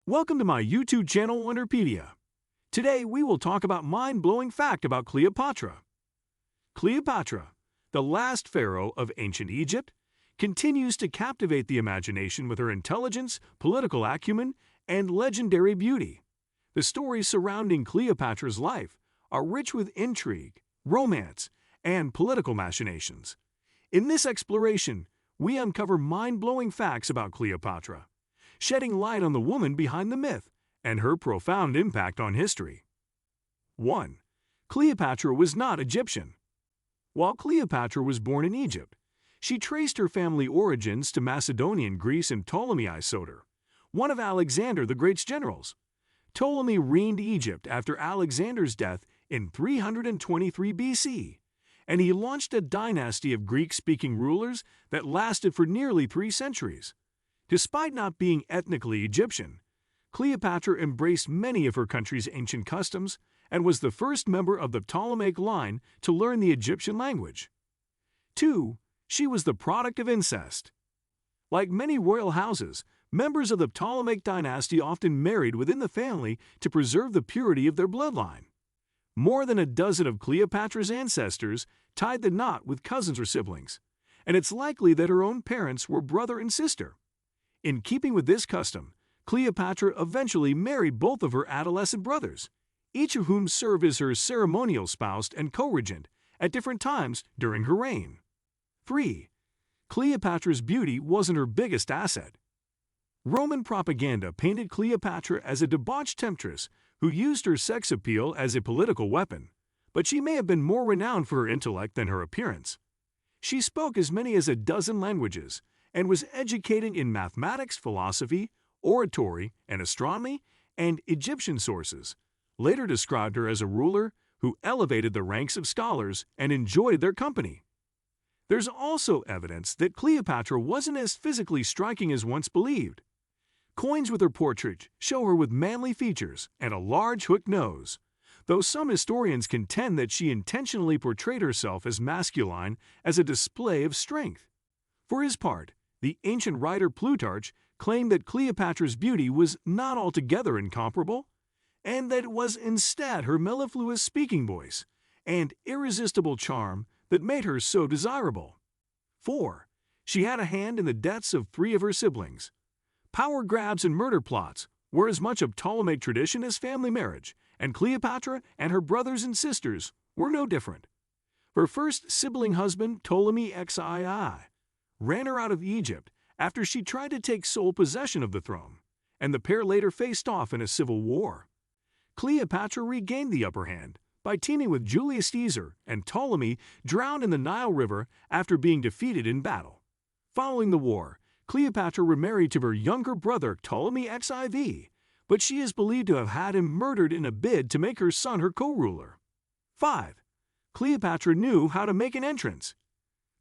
Welcome to my YouTube channel, Wonderpedia. Today we will talk about mind-blowing fact about Cleopatra. Cleopatra, the last pharaoh of ancient Egypt, continues to captivate the imagination with her intelligence, political acumen, and legendary beauty. The stories surrounding Cleopatra's life are rich with intrigue, romance, and political machinations. In this exploration, we uncover mind-blowing facts about Cleopatra, shedding light on the woman behind the myth and her profound impact on history. 1. Cleopatra was not Egyptian. While Cleopatra was born in Egypt, she traced her family origins to Macedonian Greece and Ptolemy Soter, one of Alexander the Great's generals. Ptolemy reigned Egypt after Alexander's death in 323 BC, and he launched a dynasty of Greek-speaking rulers that lasted for nearly 3 centuries. Despite not being ethnically Egyptian, Cleopatra embraced many of her country's ancient customs and was the first member of the Ptolemaic line to learn the Egyptian language. 2. She was the product of incest. Like many royal houses, members of the Ptolemaic dynasty often married within the family to preserve the purity of their bloodline. More than a dozen of Cleopatra's ancestors tied the knot with cousins or siblings, and it's likely that her own parents were brother and sister. In keeping with this custom, Cleopatra eventually married both of her adolescent brothers, each of whom served as her ceremonial spouse and co-regent at different times during her reign. 3. Cleopatra's beauty wasn't her biggest asset. Roman propaganda painted Cleopatra as a debauched temptress who used her sex appeal as a political weapon, but she may have been more renowned for her intellect than her appearance. She spoke as many as a dozen languages and was educated in mathematics, philosophy, oratory, and astronomy, and Egyptian sources later described her as a ruler who elevated the ranks of scholars and enjoyed their company. There's also evidence that Cleopatra wasn't as physically striking as once believed. Coins with her portrait show her with manly features and a large hooked nose, though some historians contend that she intentionally portrayed herself as masculine as a display of strength. For his part, the ancient writer Plutarch claimed that Cleopatra's beauty was not altogether incomparable, and that it was instead her mellifluous speaking voice and irresistible charm that made her so desirable. 4. She had a hand in the deaths of 3 of her siblings. Power grabs and murder plots were as much of Ptolemaic tradition as family marriage, and Cleopatra and her brothers and sisters were no different. Her first sibling husband, Ptolemy XII, ran her out of Egypt after she tried to take sole possession of the throne, and the pair later faced off in a civil war. Cleopatra regained the upper hand by teaming with Julius Caesar, and Ptolemy drowned in the Nile River after being defeated in battle. Following the war, Cleopatra remarried to her younger brother Ptolemy XIV, but she is believed to have had him murdered in a bid to make her son her co-ruler. 5. Cleopatra knew how to make an entrance.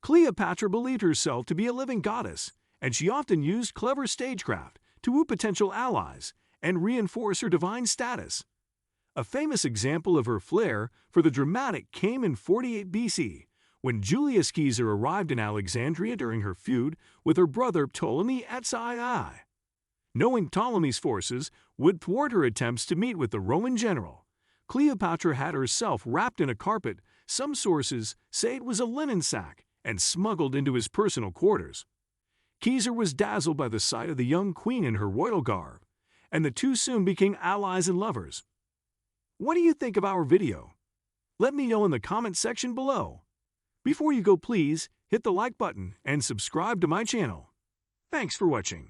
Cleopatra believed herself to be a living goddess, and she often used clever stagecraft to woo potential allies and reinforce her divine status. A famous example of her flair for the dramatic came in 48 BC, when Julius Caesar arrived in Alexandria during her feud with her brother Ptolemy XII. Knowing Ptolemy's forces would thwart her attempts to meet with the Roman general, Cleopatra had herself wrapped in a carpet. Some sources say it was a linen sack, and smuggled into his personal quarters. Caesar was dazzled by the sight of the young queen in her royal garb, and the two soon became allies and lovers. What do you think of our video? Let me know in the comment section below. Before you go, please hit the like button and subscribe to my channel. Thanks for watching.